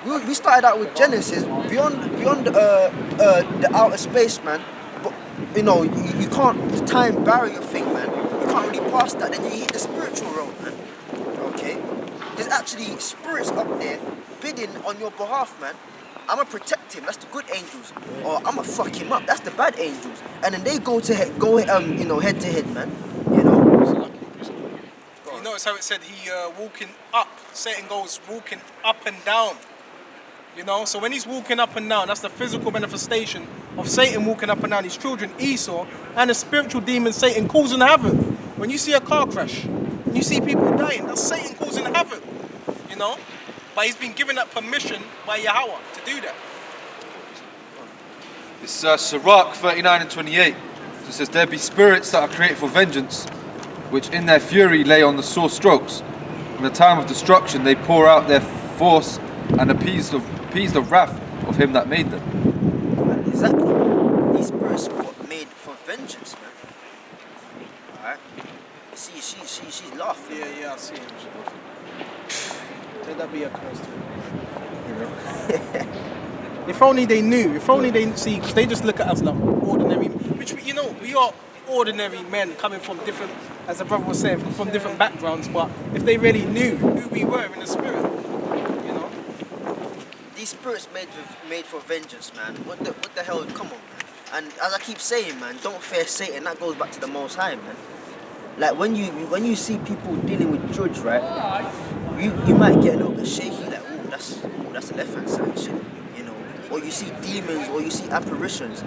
we started out with Genesis, beyond the outer space, man. But you can't, the time barrier thing, man. You can't really pass that. Then you hit the spiritual realm, man. Okay, there's actually spirits up there bidding on your behalf, man. I'ma protect him. That's the good angels, or I'ma fuck him up. That's the bad angels. And then they go head to head, man. You know. You notice how it said he walking up. Satan goes walking up and down. You know, so when he's walking up and down, that's the physical manifestation of Satan walking up and down. His children Esau and the spiritual demon Satan causing havoc. When you see a car crash, when you see people dying, that's Satan causing havoc. You know, but he's been given that permission by Yahweh to do that. It's Sirach 39 and 28. It says, there be spirits that are created for vengeance, which in their fury lay on the sore strokes. In the time of destruction they pour out their force and appease the wrath of him that made them. Exactly. These spirits were made for vengeance, man. Alright? She's laughing. Yeah, I see him. Let that be a curse to him. You know? If only they knew. If only they see, because they just look at us like ordinary. Which we are ordinary men coming from different, as the brother was saying, from different backgrounds. But if they really knew who we were in the spirit, you know. These spirits made for vengeance, man. What the hell? Come on, man. And as I keep saying, man, don't fear Satan. That goes back to the Most High, man. Like when you see people dealing with judge, right? You might get a little bit shaky, like, oh, that's the left hand side shit, you know. Or you see demons, or you see apparitions.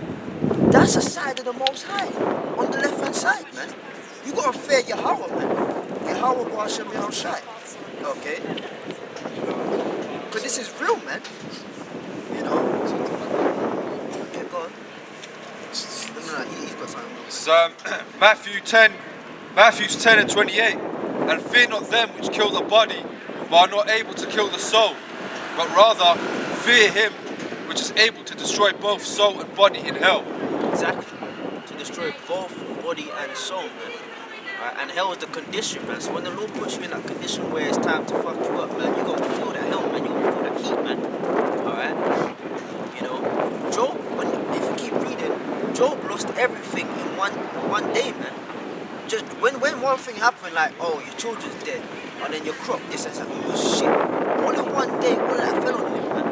That's a side of the Most High on the left hand side, man. You gotta fear Yahweh, man. Yahweh Hashem Yahushai. Okay. But this is real, man. You know? Okay, go on. No, he's got something. This is Matthew 10 and 28. And fear not them which kill the body, but are not able to kill the soul, but rather fear him which is able to destroy both soul and body in hell. Exactly. To destroy both body and soul, man. Right? And hell is the condition, man. So when the Lord puts you in that condition where it's time to fuck you up, man, you're gonna feel that hell, man. You're gonna feel that heat, man. Alright? You know? Job, if you keep reading, Job lost everything in one day, man. Just when one thing happened, like, oh, your children's dead, and then your crop, this and that, oh shit. All in one day, all that fell on him, man.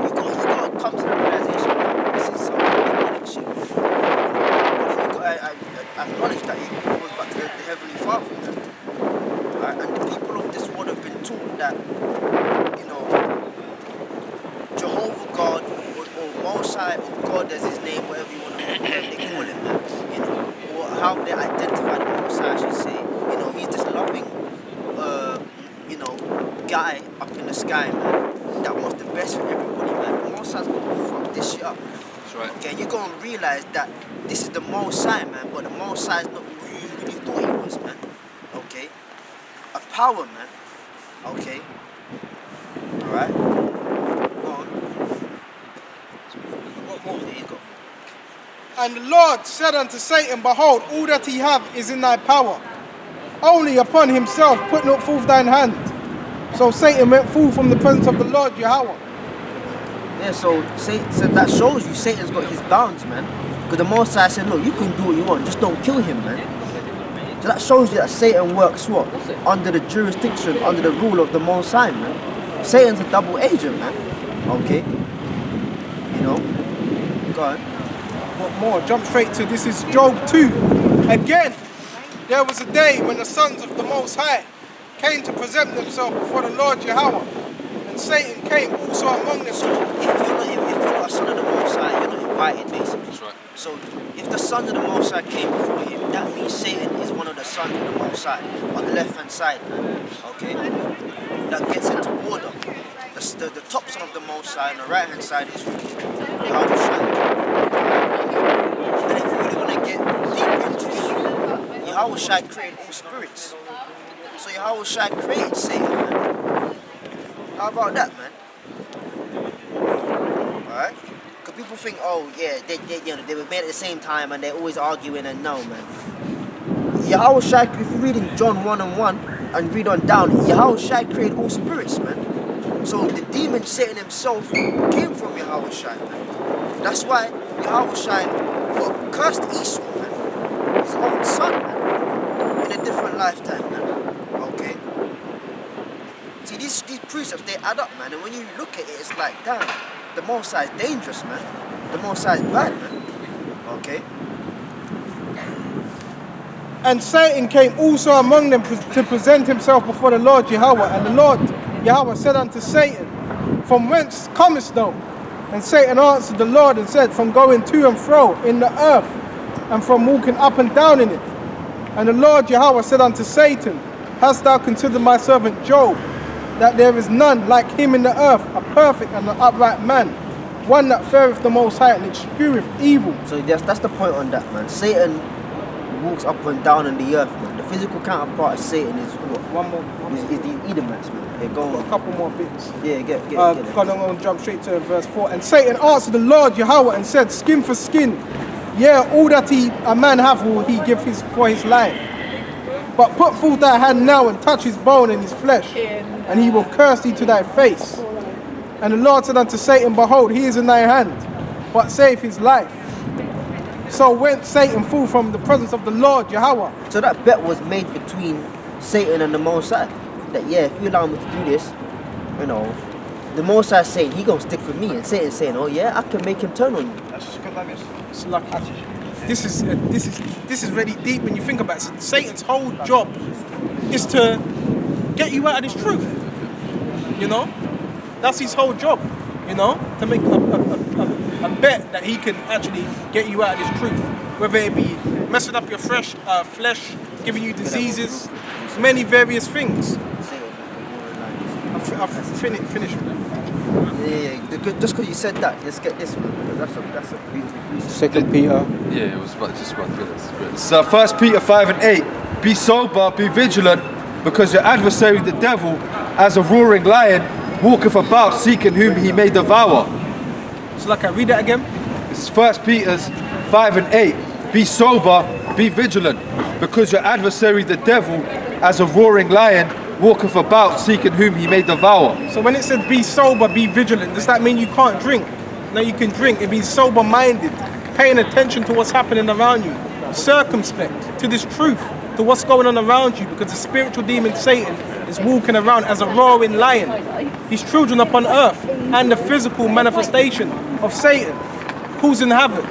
You gotta come to the realization, man, this is some demonic shit. But then you gotta acknowledge that it goes back to the Heavenly Father, man. Right? And the people of this world have been taught that, you know, Jehovah God, or Mosai, or God as his name, whatever you want to whatever they call him, man, you know, or how they identify the Mosai, I should say, you know, he's this loving, guy up in the sky, man, that wants the best for everybody, man. The Mosai's gonna fuck this shit up. That's right. Okay, you're gonna realize that this is the Mosai, man, but the Mosai is not who you really thought he was, man. Okay? A power, man. Okay? Alright? Go on. What more? There you go. And the Lord said unto Satan, behold, all that he have is in thy power. Only upon himself put not forth thine hand. So Satan went forth from the presence of the Lord Yahweh. Yeah, so that shows you Satan's got his bounds, man. Because the Most High said, look, you can do what you want, just don't kill him, man. So that shows you that Satan works what? Under the jurisdiction, under the rule of the Most High, man. Satan's a double agent, man. Okay? You know? Go on. What more? Jump straight to this is Job 2. Again, there was a day when the sons of the Most High came to present themselves before the Lord Yahweh, and Satan came also among them. So if you're not a son of the Most High, you're not invited, basically. That's right. So if the son of the Most High came before him, that means Satan is one of the sons of the Most High on the left hand side, man. Okay? That gets into order. The top son of the Most High on the right hand side is Yahweh Shai. And if you really want to get deep into it, Yahweh Shai created all spirits. So Yahweh Shai created Satan, man. How about that, man? Alright? Because people think, oh yeah, they were made at the same time and they're always arguing, and no, man. Yahweh Shai, if you read in John 1 and 1 and read on down, Yahweh Shai created all spirits, man. So the demon Satan himself came from Yahweh Shai, man. That's why Yahweh Shai cursed Esau, man. His own son, man. In a different lifetime, man. Okay? See, these precepts, they add up, man. And when you look at it, it's like, damn, the Most High is dangerous, man. The Most High is bad, man. Okay? And Satan came also among them to present himself before the Lord Yahweh. And the Lord Yahweh said unto Satan, from whence comest thou? And Satan answered the Lord and said, from going to and fro in the earth, and from walking up and down in it. And the Lord Yahweh said unto Satan, hast thou considered my servant Job, that there is none like him in the earth, a perfect and an upright man, one that feareth the Most High and escheweth evil. So that's the point on that, man. Satan walks up and down on the earth, man. The physical counterpart of Satan is what? One more. Is the Edomites, man. They're going. A couple more bits. Yeah, get it. I'm going to jump straight to verse 4. And Satan answered the Lord Yahweh and said, skin for skin, yeah, all that a man have will he give for his life. But put forth thy hand now and touch his bone and his flesh, and he will curse thee to thy face. And the Lord said unto Satan, behold, he is in thy hand, but save his life. So went Satan forth from the presence of the Lord Yahweh. So that bet was made between Satan and the Most High. That, yeah, if you allow me to do this, you know, the Most High saying he gonna stick with me, and Satan's saying, oh yeah, I can make him turn on you. It's lucky. This is really deep when you think about it. Satan's whole job is to get you out of this truth. You know, that's his whole job. You know, to make a bet that he can actually get you out of this truth, whether it be messing up your flesh, giving you diseases, many various things. I've finished with that. Yeah. Just because you said that, let's get this, man. That's a beautiful piece. 2 Peter. Yeah, it was just about to get this. So 1 Peter 5 and 8. Be sober, be vigilant, because your adversary the devil, as a roaring lion, walketh about seeking whom he may devour. So like I read that again. This is 1 Peter 5 and 8. Be sober, be vigilant, because your adversary the devil, as a roaring lion, walketh about seeking whom he may devour. So when it says be sober, be vigilant, does that mean you can't drink? No, you can drink. It means sober-minded, paying attention to what's happening around you, circumspect to this truth, to what's going on around you, because the spiritual demon Satan is walking around as a roaring lion. His children upon earth, and the physical manifestation of Satan, causing havoc.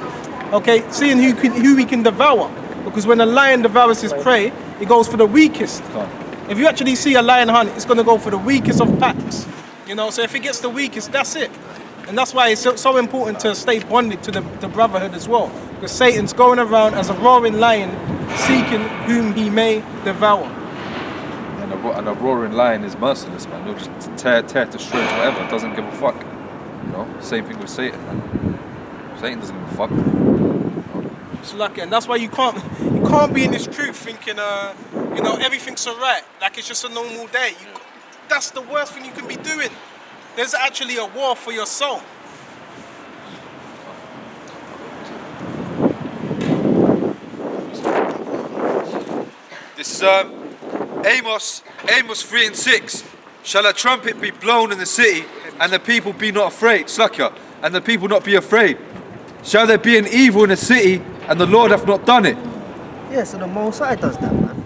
Okay, seeing who he can devour, because when a lion devours his prey, it goes for the weakest. If you actually see a lion hunt, it's going to go for the weakest of packs. You know, so if it gets the weakest, that's it. And that's why it's so important to stay bonded to the brotherhood as well. Because Satan's going around as a roaring lion, seeking whom he may devour. And a roaring lion is merciless, man. He'll just tear to shreds, whatever. Doesn't give a fuck. You know, same thing with Satan, man. Satan doesn't give a fuck. It's lucky, and that's why you can't be in this truth thinking, you know, everything's alright, like it's just a normal day. That's the worst thing you can be doing. There's actually a war for your soul. This is Amos 3 and 6. Shall a trumpet be blown in the city, and the people be not afraid? Slaka, and the people not be afraid. Shall there be an evil in the city, and the Lord hath not done it? Yeah, so the Most High does that, man.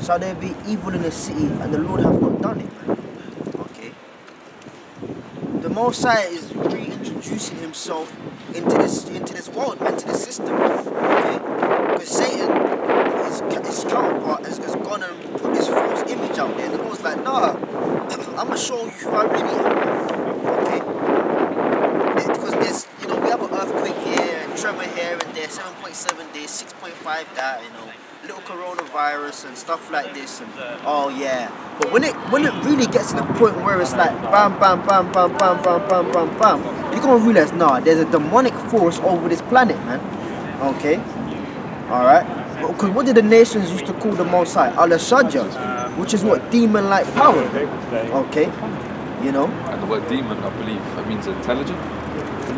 Shall there be evil in the city, and the Lord hath not done it, man? Okay. The Most High is reintroducing himself into this world, man, into this system. Okay? Because Satan, his counterpart, has gone and put this false image out there, and the Lord's like, nah, I'm gonna show you who I really am, man. Okay? Because there's, you know, we have an earthquake here, and tremor here and there, 7.7 there, 6.5 that, you know, little coronavirus and stuff like this, and oh yeah. But when it really gets to the point where it's like bam, bam, bam, bam, bam, bam, bam, bam, bam, you're gonna realize, nah, there's a demonic force over this planet, man. Okay, all right. Because what did the nations used to call the Most High? Al-Shajja, which is what, demon-like power. Okay, you know. And the word demon, I believe, that means intelligent.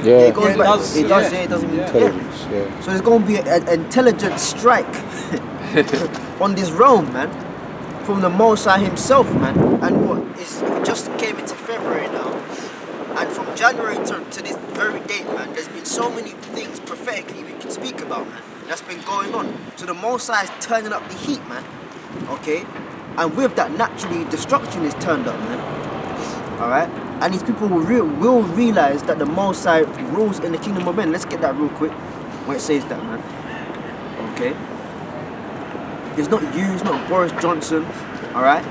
Yeah, it goes back. It does. Yeah, it doesn't mean intelligence. Yeah. So there's gonna be an intelligent strike on this realm, man, from the Most High himself, man. And what is just came into February now, and from January to this very date, man, there's been so many things prophetically we can speak about, man, that's been going on. So the Most High is turning up the heat, man, okay? And with that, naturally, destruction is turned up, man, alright? And these people will realize that the Most High rules in the kingdom of men. Let's get that real quick, where it says that, man, okay? It's not you, it's not Boris Johnson, alright?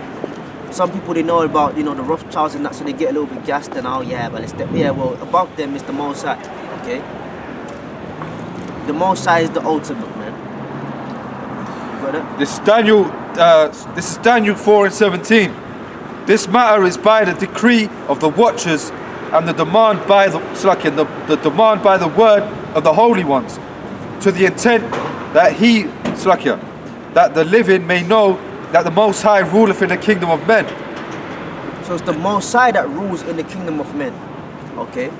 Some people, they know about, you know, the Rothschilds and that, so they get a little bit gassed and, oh yeah, but well, above them is the Most High, okay? The Most High is the ultimate, man. Got it? This is Daniel 4:17. This matter is by the decree of the watchers and the demand by the demand by the word of the holy ones, to the intent that that the living may know that the Most High ruleth in the kingdom of men. So it's the Most High that rules in the kingdom of men. Okay?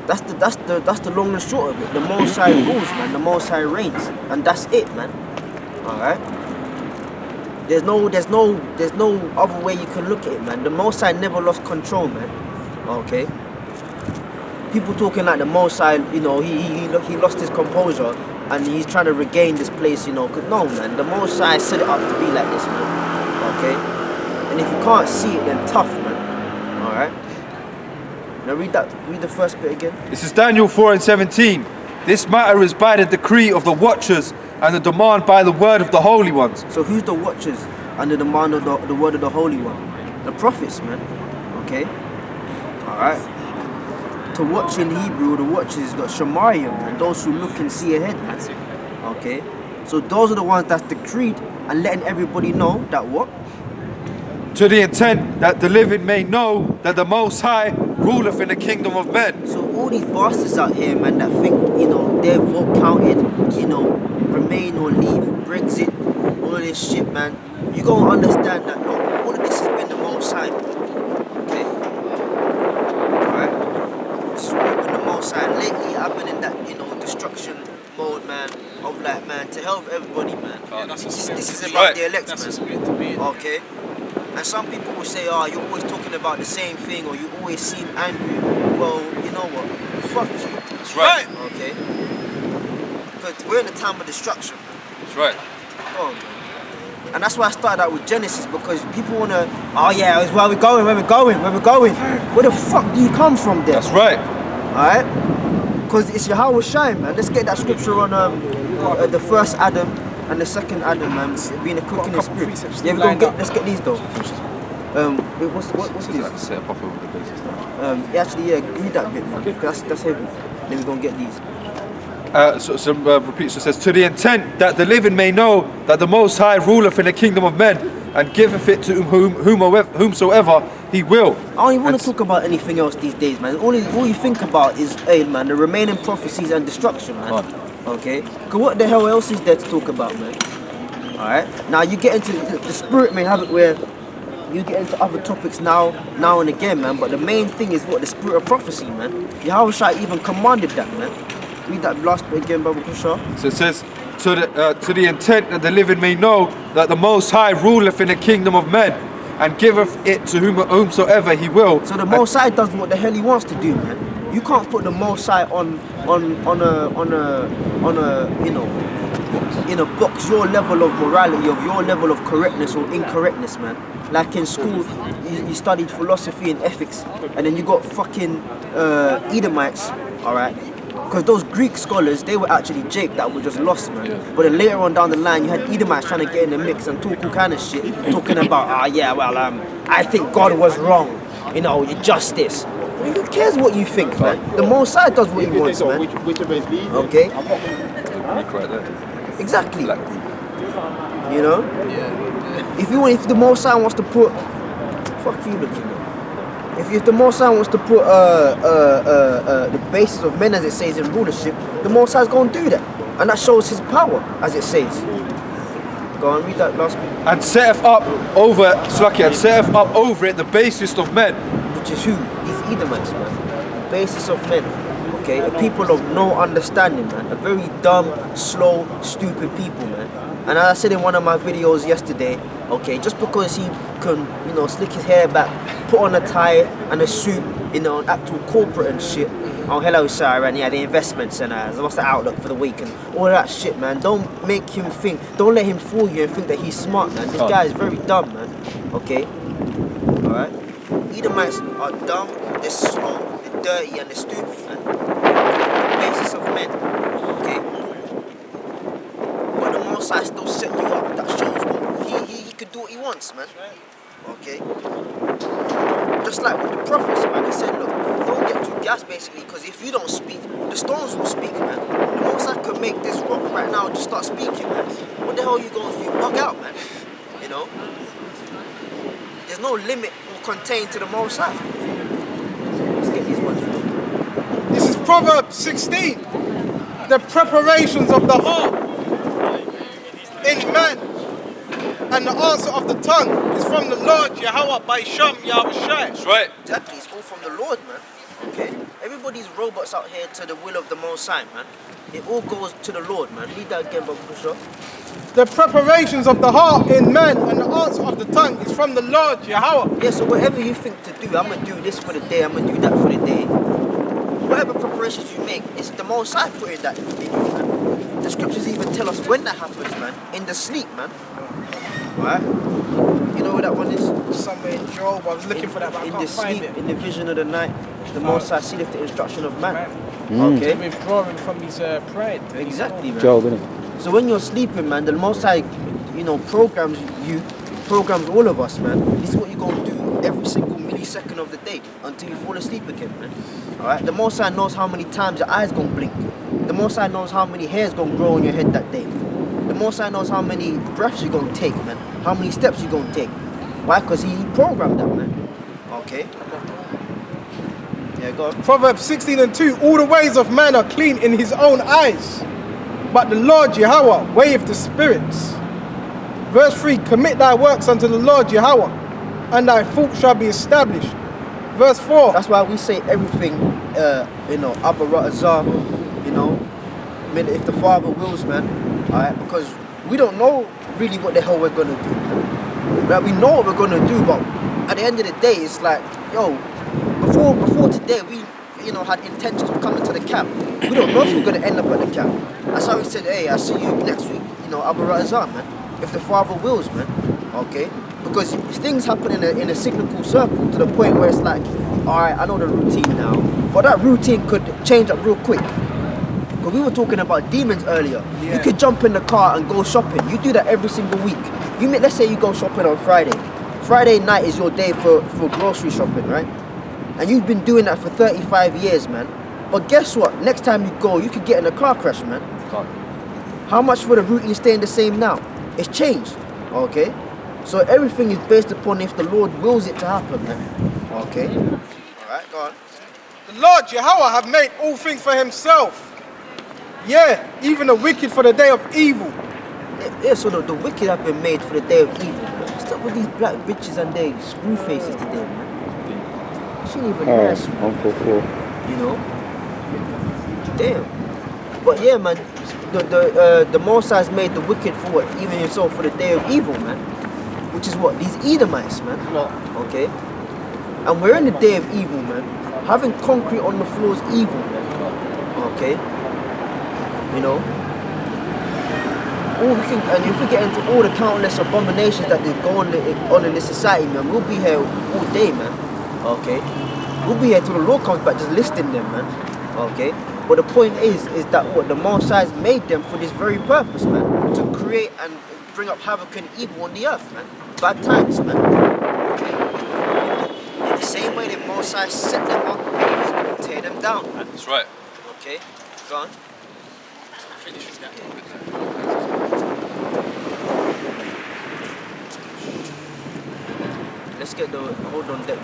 That's the long and short of it. The Most High rules, man. The Most High reigns. And that's it, man. Alright? There's no other way you can look at it, man. The Most High never lost control, man. Okay? People talking like the Most High, you know, he lost his composure and he's trying to regain this place, you know. Cause no, man, the Most High set it up to be like this, man. Okay? And if you can't see it, then tough, man. Alright? Now read the first bit again. This is Daniel 4:17. This matter is by the decree of the watchers and the demand by the word of the holy ones. So who's the watchers and the demand of the word of the holy one? The prophets, man. Okay? Alright? To watch in Hebrew, the watchers is got Shemarim, and those who look and see ahead, man. Okay? So those are the ones that's decreed and letting everybody know that what? To the intent that the living may know that the Most High ruleth in the kingdom of men. So all these bastards out here, man, that think, you know, their vote counted, you know, remain or leave, Brexit, all of this shit, man. You gotta understand that, no, all of this has been the Most High, okay? Alright? This has all been the Most High. Lately, I've been in that, you know, destruction mode, man, of like, man, to help everybody, man. Yeah, that's this is right. about the elect, That's man. a spirit to be in. Okay? And some people will say, oh, you're always talking about the same thing, or you always seem angry. Well, you know what? Fuck you. That's right. Okay? Because we're in a time of destruction. That's right. Go on, man. And that's why I started out with Genesis, because people want to, oh yeah, it's where we're going, where we're going, where we're going. Where the fuck do you come from there? That's right. Alright? Because it's Yahweh Shai, man. Let's get that scripture on the first Adam and the second Adam, man, being a quick in the spirit. Yeah, let's get these though. Wait, what's this? Set up over the basis now. Actually, yeah, read that bit, man. That's heavy. Then we're gonna get these. Repeat. So it says, to the intent that the living may know that the Most High ruleth in the kingdom of men, and giveth it to whomsoever he will. I don't even want to talk about anything else these days, man. All you think about is, hey, man, the remaining prophecies and destruction, man. Right. Okay? Because what the hell else is there to talk about, man? Alright? Now, you get into, the spirit may have it where you get into other topics now and again, man. But the main thing is what? The spirit of prophecy, man. Yahweh Shai even commanded that, man. Read that last bit again, Baba Kusha. So it says, to the intent that the living may know that the Most High ruleth in the kingdom of men, and giveth it to whomsoever he will. So the Most High does what the hell he wants to do, man. You can't put the Most High on a you know, in a box your level of morality, of your level of correctness or incorrectness, man. Like in school, you studied philosophy and ethics, and then you got fucking Edomites, all right. Because those Greek scholars, they were actually Jake that were just lost, man. Yeah. But then later on down the line, you had Edomites trying to get in the mix and talk all kind of shit, talking about, I think God was wrong, you know, your justice. Well, who cares what you think, man? The Most High does what he wants, man. Okay? Exactly. You know? Yeah. If the Most High wants to put, fuck you looking at. If the Most High wants to put the basis of men, as it says in rulership, the Most High's going to do that. And that shows his power, as it says. Go on, read that last bit. And setteth up over it the basest of men. Which is who? These Edomites, man. The basis of men. Okay? A people of no understanding, man. A very dumb, slow, stupid people, man. And as I said in one of my videos yesterday, okay, just because he can, you know, slick his hair back put on a tie and a suit, you know, an actual corporate and shit. Oh, hello, sir, and yeah, the investments and what's the outlook for the week and all that shit, man. Don't make him think, don't let him fool you and think that he's smart, man. This guy is very dumb, man. Okay? Alright? Edomites are dumb, they're slow, they're dirty, and they're stupid, man. The basis of men. Okay? But the Most High still set you up. That shows what he could do what he wants, man. Okay? Just like with the prophets, man, he said, look, don't get too gassed, basically, because if you don't speak, the stones will speak, man. The Most High could make this rock right now just start speaking, man. What the hell are you going to do? Bug out, man. You know? There's no limit or contained to the Most High. Let's get these ones wrong. This is Proverbs 16. The preparations of the heart in man, and the answer of the tongue is from the Lord Yahweh by Sham Yahweh Shai. That's right. Exactly, it's all from the Lord, man. Okay? Everybody's robots out here to the will of the Most High, man. It all goes to the Lord, man. Read that again, Brother Bishop. The preparations of the heart in man, and the answer of the tongue is from the Lord Yahweh. Yeah, so whatever you think to do, I'm going to do this for the day, I'm going to do that for the day. Whatever preparations you make, it's the Most High putting that in you, man. The scriptures even tell us when that happens, man. In the sleep, man. Right? You know where that one is? Somewhere in Job, I was looking for that, but I in can't the find sleep, it. in the vision of the night, the Most High seeth the instruction of man. To Okay? withdrawing from his pride. Exactly, man. Job, innit? So when you're sleeping, man, the Most High, you know, programs all of us, man. This is what you're going to do every single millisecond of the day until you fall asleep again, man. Alright? The Most High knows how many times your eyes going to blink. The Most High knows how many hairs going to grow on your head that day. The Most High knows how many breaths you're going to take, man. How many steps you're going to take. Why? Because he programmed that, man. Okay? Yeah, go on. Proverbs 16 and 2. All the ways of man are clean in his own eyes, but the Lord Yahweh weigheth the spirits. Verse 3. Commit thy works unto the Lord Yahweh, and thy thoughts shall be established. Verse 4. That's why we say everything, you know, Abba Ra'azah, you know, if the Father wills, man, alright, because we don't know really what the hell we're gonna do, man. Right? We know what we're gonna do, but at the end of the day, it's like, yo, before today, we, you know, had intentions of coming to the camp. We don't know if we're gonna end up at the camp. That's how we said, hey, I'll see you next week, you know, Abba Ra'azah, man, if the Father wills, man, okay? Because things happen in a cyclical circle to the point where it's like, alright, I know the routine now, but that routine could change up real quick. Because we were talking about demons earlier. Yeah. You could jump in the car and go shopping. You do that every single week. Let's say you go shopping on Friday. Friday night is your day for grocery shopping, right? And you've been doing that for 35 years, man. But guess what? Next time you go, you could get in a car crash, man. How much for the routine staying the same now? It's changed, okay? So everything is based upon if the Lord wills it to happen, man. Okay? Alright, go on. The Lord Yahweh have made all things for himself. Yeah, even the wicked for the day of evil. Yeah, so the wicked have been made for the day of evil, man. Stop with these black bitches and their screw faces today, man. She ain't even nice, man. 144. You know? Damn. But yeah, man, the Most High's made the wicked for what? Even yourself for the day of evil, man. Which is what? These Edomites, man. Okay? And we're in the day of evil, man. Having concrete on the floor is evil, man. Okay? You know? And if we get into all the countless abominations that they go on in this society, man, we'll be here all day, man. Okay? We'll be here till the Lord comes back just listing them, man. Okay? But the point is that what the Most High made them for this very purpose, man. To create and bring up havoc and evil on the earth, man. Bad times, man. Okay? In the same way the Most High set them up, he's going to tear them down, man. That's right. Okay? Go on. Finish with that. Let's get the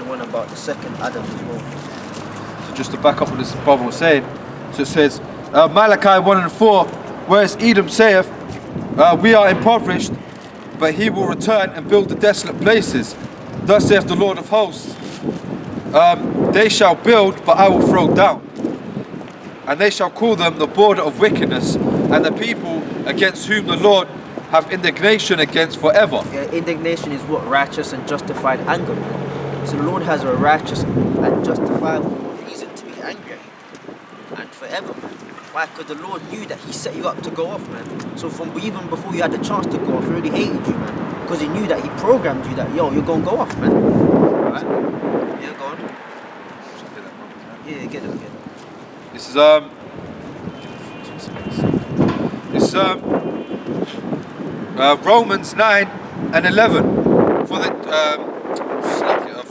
one about the second Adam as well. So just to back up what this brother was saying, so it says, Malachi 1 and 4, whereas Edom saith, we are impoverished, but he will return and build the desolate places. Thus saith the Lord of hosts, they shall build, but I will throw down. And they shall call them the border of wickedness, and the people against whom the Lord have indignation against forever. Yeah, indignation is what? Righteous and justified anger, man. So the Lord has a righteous and justifiable reason to be angry at you. And forever, man. Why? Because the Lord knew that He set you up to go off, man. So from even before you had the chance to go off, He already hated you, man. Because He knew that He programmed you that, yo, you're going to go off, man. Alright? Yeah, go on. Yeah, get it. This is Romans 9 and 11. For the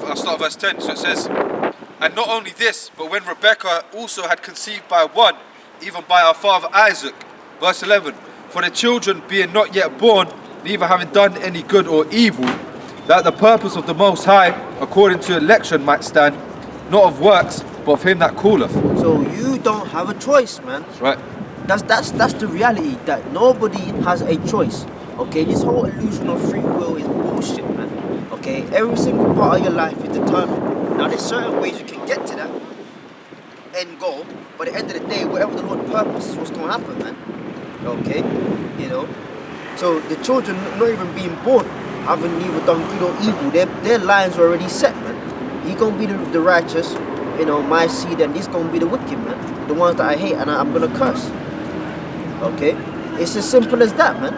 I'll start verse 10. So it says, and not only this, but when Rebekah also had conceived by one, even by our father Isaac. Verse 11. For the children being not yet born, neither having done any good or evil, that the purpose of the Most High, according to election, might stand, not of works, but of him that calleth. So you don't have a choice, man. That's right. That's the reality, that nobody has a choice. Okay, this whole illusion of free will is bullshit, man. Okay, every single part of your life is determined. Now there's certain ways you can get to that end goal, but at the end of the day, whatever the Lord purposes, what's gonna happen, man. Okay, you know. So the children not even being born, having neither done good or evil, their lines are already set, man. You're gonna be the righteous, you know, my seed, and this gonna be the wicked, man. The ones that I hate and I'm gonna curse. Okay, it's as simple as that, man.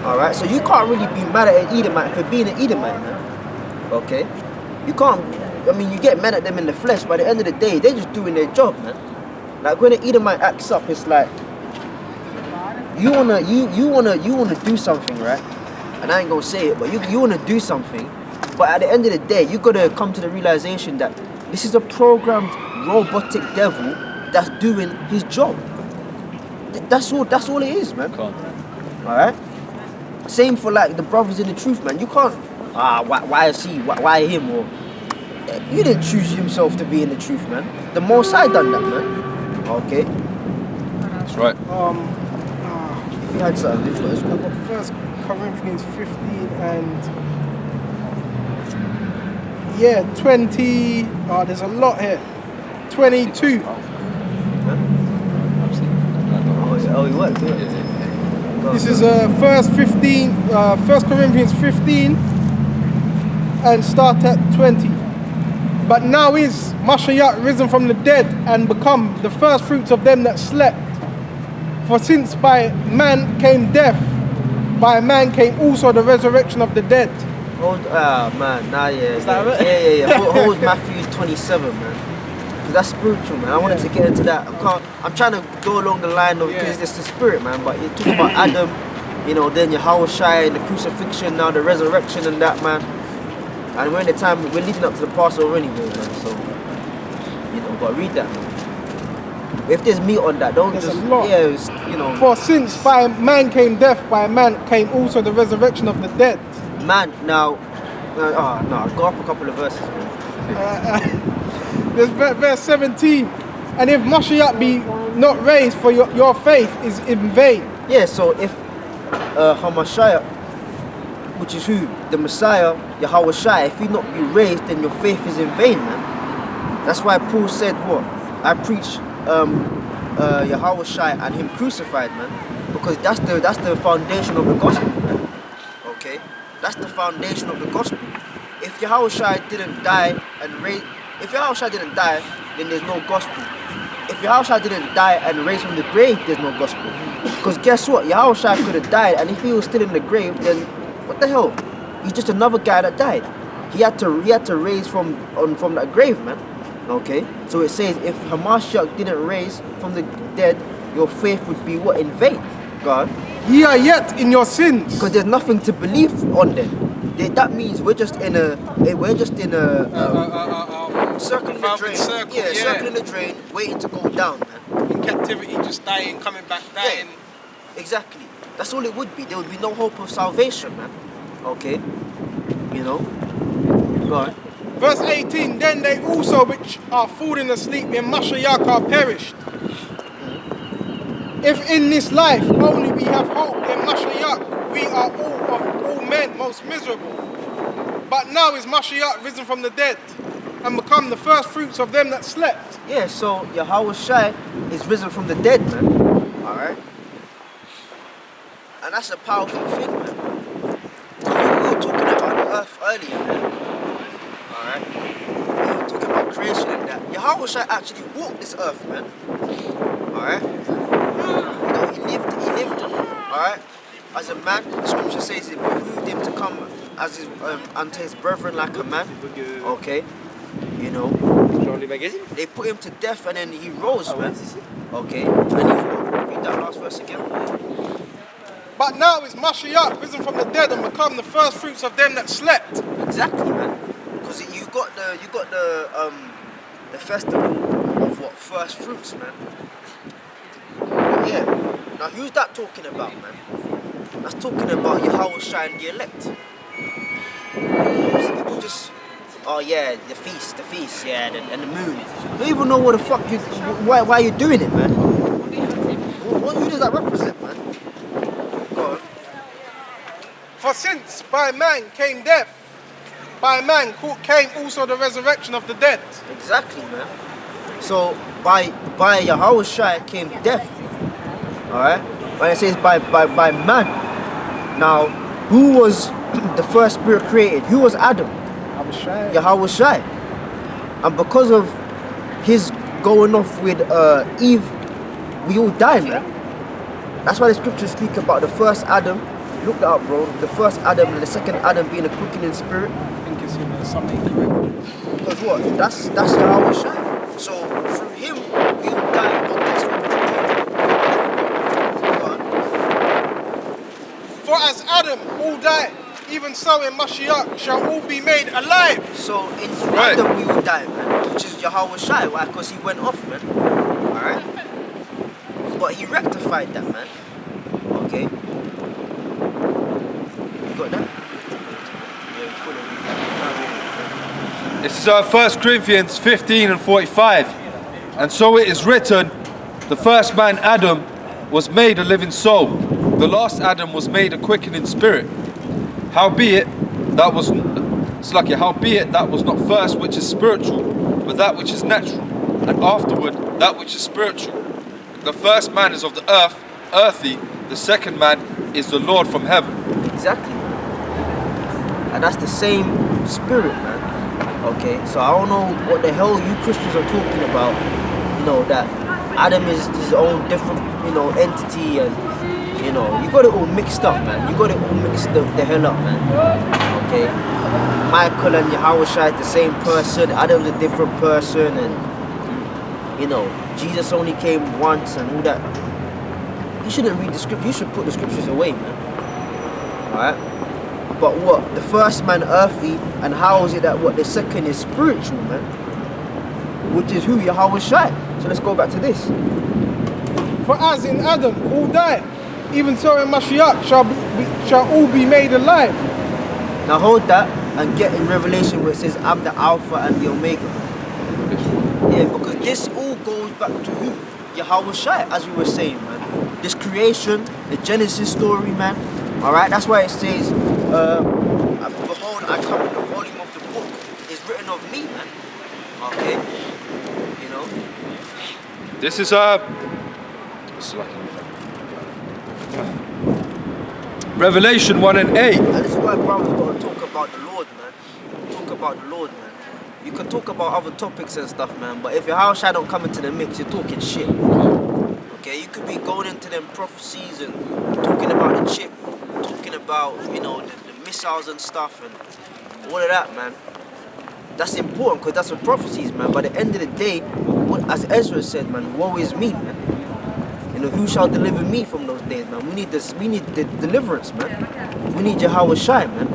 All right, so you can't really be mad at an Edomite for being an Edomite, man. Okay, you can't. I mean, you get mad at them in the flesh, but at the end of the day, they're just doing their job, man. Like when an Edomite acts up, it's like you wanna do something, right? And I ain't gonna say it, but you wanna do something, but at the end of the day, you gotta come to the realization that this is a programmed robotic devil that's doing his job. That's all it is, man. Alright? Same for like the brothers in the truth, man. You can't why is he? Why him? Or you didn't choose himself to be in the truth, man. The Most High done that, man. Okay? That's right. If you had something, let's go. First Corinthians 15 and 20. Oh, there's a lot here. 22. Oh, you what? This is First Corinthians 15 and start at 20. But now is Mashiach risen from the dead and become the first fruits of them that slept. For since by man came death, by man came also the resurrection of the dead. Man, nah, yeah. Is that right? Yeah. Hold Matthew 27, man. Because that's spiritual, man. I wanted to get into that. I'm trying to go along the line of, because it's the spirit, man. But you're talking about Adam, you know, then Yahweh Shai and the crucifixion, now the resurrection and that, man. And we're in the time, we're leading up to the Passover anyway, man. So, you know, but read that, man. If there's meat on that, don't there's just, a lot. yeah, you know. For since by man came death, by man came also the resurrection of the dead. Man, now, go up a couple of verses, man. There's verse 17. And if Mashiach be not raised, for your faith is in vain. Yeah, so if Hamashiach, which is who? The Messiah, Yahweh Shai, if he not be raised, then your faith is in vain, man. That's why Paul said what? I preach Yahweh Shai and him crucified, man. Because that's the foundation of the gospel, man. Okay? That's the foundation of the gospel. If Yahweh Shai didn't die and raise, if Yahweh Shai didn't die, then there's no gospel. If Yahweh Shai didn't die and raise from the grave, there's no gospel. Because guess what? Yahweh Shai could have died, and if he was still in the grave, then what the hell? He's just another guy that died. He had to raise from that grave, man. Okay? So it says if Hamashiach didn't raise from the dead, your faith would be what? In vain. God. Ye are yet in your sins. Because there's nothing to believe on them. That means we're just in a circle in the drain. Circle in the drain, waiting to go down, man. In captivity, just dying, coming back, dying. Yeah, exactly. That's all it would be. There would be no hope of salvation, man. Okay? You know? Go on. Verse 18, then they also which are fallen asleep in Mashiach are perished. If in this life only we have hope in Mashiach, we are of all men most miserable. But now is Mashiach risen from the dead and become the first fruits of them that slept. Yeah, so Yahweh Shai is risen from the dead, man. Alright? And that's a powerful thing, man. We were talking about the earth earlier, man. Alright? We're talking about creation and that. Yahweh Shai actually walked this earth, man. Alright? You know, he lived, alright? As a man, the scripture says it behooved him to come as his unto his brethren like a man. Okay? You know. They put him to death and then he rose, man. Okay? And he's what? Read that last verse again. But now is Mashiach risen from the dead and become the first fruits of them that slept. Exactly, man. Because you got the festival of what? First fruits, man. But yeah. Now who's that talking about, man? That's talking about Yahweh Shai and the elect. So people just, oh yeah, the feast, yeah, and the moon. You don't even know what the fuck why you're doing it, man. Who does that represent, man? Go on. For since by man came death, by man came also the resurrection of the dead. Exactly, man. So by Yahweh Shai came death. Alright? When it says by man. Now, who was the first spirit created? Who was Adam? Yahweh Shai. And because of his going off with Eve, we all died, man. That's why the scriptures speak about the first Adam. Look that up, bro. The first Adam and the second Adam being a quickening spirit. I think it's in something correct. Because what? That's Yahweh Shai. So through him, we all died. But guess what? For as Adam all died, even so in Mashiach shall all be made alive. So in Adam we will die, man, which is Yahweh Shai. Why? Because he went off, man. Alright? But he rectified that, man. Okay? You got that? Yeah, This is 1 Corinthians 15 and 45. And so it is written, the first man Adam was made a living soul. The last Adam was made a quickening spirit. Howbeit that was not first which is spiritual, but that which is natural, and afterward that which is spiritual. The first man is of the earth, earthy, the second man is the Lord from heaven. Exactly. And that's the same spirit, man. Okay, so I don't know what the hell you Christians are talking about. You know, that Adam is his own different, entity, and you got it all mixed up, man. You got it all mixed the hell up, man. Okay? Michael and Yahweh Shai is the same person, Adam's a different person, and Jesus only came once and all that. You shouldn't read the scripture, you should put the scriptures away, man. Alright? But what? The first man earthly, and how is it that what the second is spiritual, man? Which is who? Yahweh Shai. So let's go back to this. For as in Adam all died, even so in Mashiach shall all be made alive. Now hold that and get in Revelation where it says I'm the Alpha and the Omega. Yeah, because this all goes back to who? Yahweh Shai, as we were saying, man. This creation, the Genesis story, man. Alright, that's why it says, behold, I come in the volume of the book. It's written of me, man. Okay? This is Revelation 1 and 8. And this is why brothers got to talk about the Lord, man. Talk about the Lord, man. You can talk about other topics and stuff, man, but if your house shine don't come into the mix, you're talking shit. Okay, you could be going into them prophecies and talking about the chip, talking about, the missiles and stuff and all of that, man. That's important because that's what prophecies, man. By the end of the day, as Ezra said, man, woe is me, man. Who shall deliver me from those days, man? We need the deliverance, man. We need Yahweh Shai, man.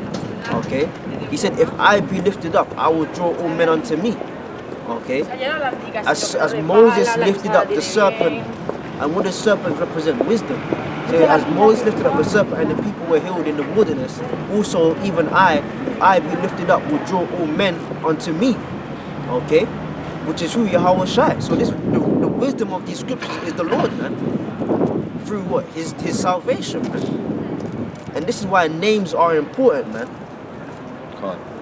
Okay? He said, if I be lifted up, I will draw all men unto me. Okay? As Moses lifted up the serpent, and what does serpent represent? Wisdom. So as Moses lifted up the serpent and the people were healed in the wilderness, also even I, if I be lifted up, will draw all men unto me. Okay? Which is who? Yahweh Shai. So the wisdom of these scriptures is the Lord, man. Through what? His salvation, man. And this is why names are important, man.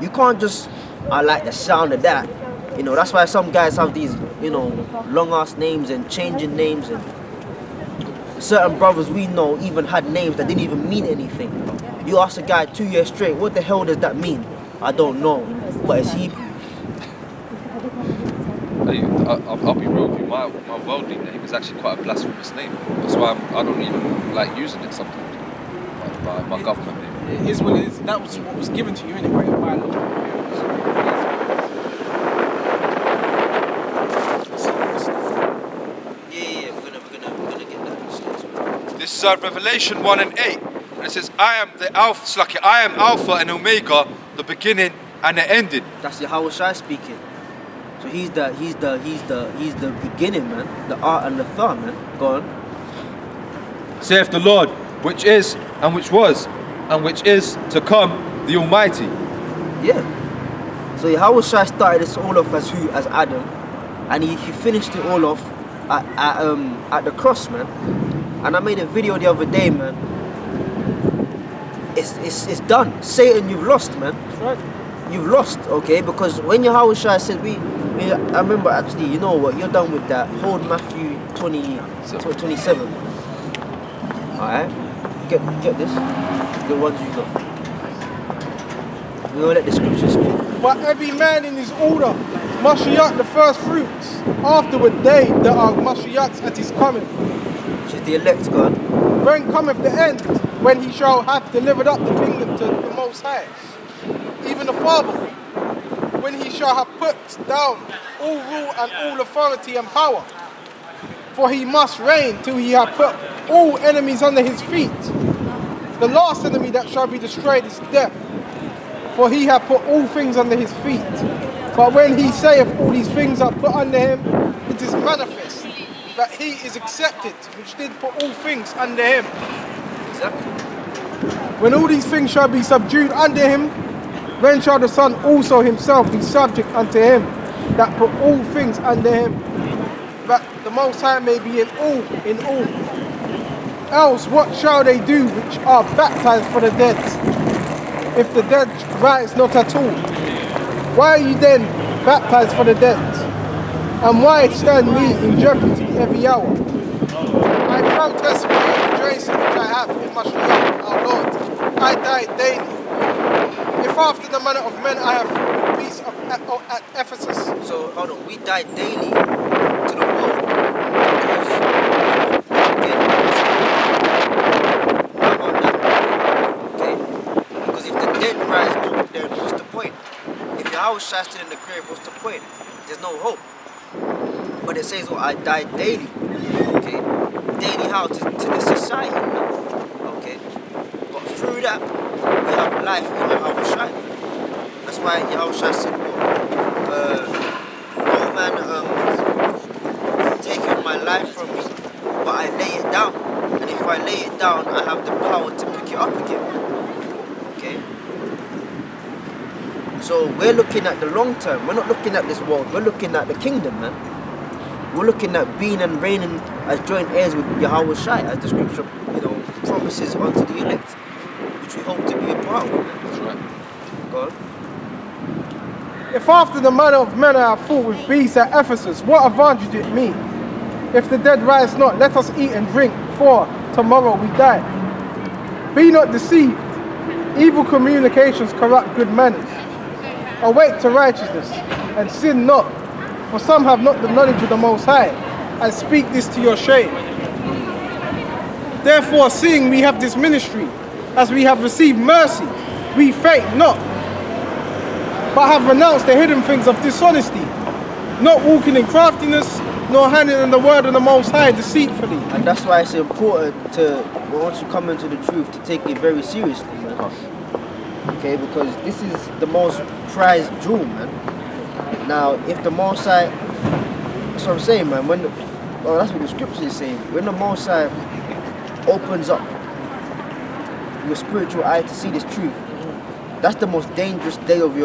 You can't just, I like the sound of that. That's why some guys have these, long ass names and changing names, and certain brothers we know even had names that didn't even mean anything. You ask a guy 2 years straight, what the hell does that mean? I don't know. But is he I'll be real with you. My worldly name is actually quite a blasphemous name. That's why I don't even like using it sometimes. My government name. It is what it is. That was what was given to you anyway by law. Yeah, we're gonna get that. This is Revelation 1 and 8. And it says, I am Alpha and Omega, the beginning and the ending. That's Yahweh Shai speaking. So he's the beginning, man. The art and the thought, man. Go on. Saith the Lord, which is, and which was, and which is to come, the Almighty. Yeah. So Yahweh Shai started this all off as Adam, and he finished it all off at the cross, man. And I made a video the other day, man. It's done. Satan, you've lost, man. That's right. You've lost, okay? Because when Yahweh Shai said I remember actually, you know what? You're done with that. Hold Matthew 27. Alright? Get this. The ones you got. We will let the scripture speak. But every man in his order, Mashiach the first fruits. Afterward they that are Mashiachs at his coming. Which is the elect God. When cometh the end, when he shall have delivered up the kingdom to the Most High, even the Father, when he shall have put down all rule and all authority and power. For he must reign till he have put all enemies under his feet. The last enemy that shall be destroyed is death, for he hath put all things under his feet. But when he saith all these things are put under him, it is manifest that he is accepted, which did put all things under him. Exactly. When all these things shall be subdued under him, then shall the Son also himself be subject unto him that put all things under him, that the Most High may be in all. Else what shall they do which are baptized for the dead, if the dead rise not at all? Why are you then baptized for the dead? And why stand we in jeopardy every hour? I protest my rejoicing which I have in Mashiach our Lord. I die daily. If after the manner of men I have fought beasts at Ephesus. So hold on, we die daily to the world because okay? Because if the dead rise up, then what's the point? If Yahweh Shai still in the grave, what's the point? There's no hope. But it says, I die daily. Okay? Daily how? To the society. Okay? But through that, we have life in Yahweh Shai. That's why Yahweh Shai said, no man taketh my life from me, but I lay it down. And if I lay it down, I have the power to pick it up again. Okay? So we're looking at the long term. We're not looking at this world. We're looking at the kingdom, man. We're looking at being and reigning as joint heirs with Yahweh Shai, as the scripture, promises unto the elect, which we hope to be a part of. That's right. Go on. If after the manner of men I have fought with beasts at Ephesus, what advantage did it me? If the dead rise not, let us eat and drink, for tomorrow we die. Be not deceived. Evil communications corrupt good manners. Awake to righteousness, and sin not, for some have not the knowledge of the Most High, and speak this to your shame. Therefore, seeing we have this ministry, as we have received mercy, we faint not, but have renounced the hidden things of dishonesty, not walking in craftiness, nor handling in the word of the Most High deceitfully. And that's why it's important to, once you come into the truth, to take it very seriously, man. Okay, because this is the most prized jewel, man. Now, if the Most High, that's what I'm saying, man. That's what the scripture is saying. When the Most High opens up your spiritual eye to see this truth, that's the most dangerous day of your life.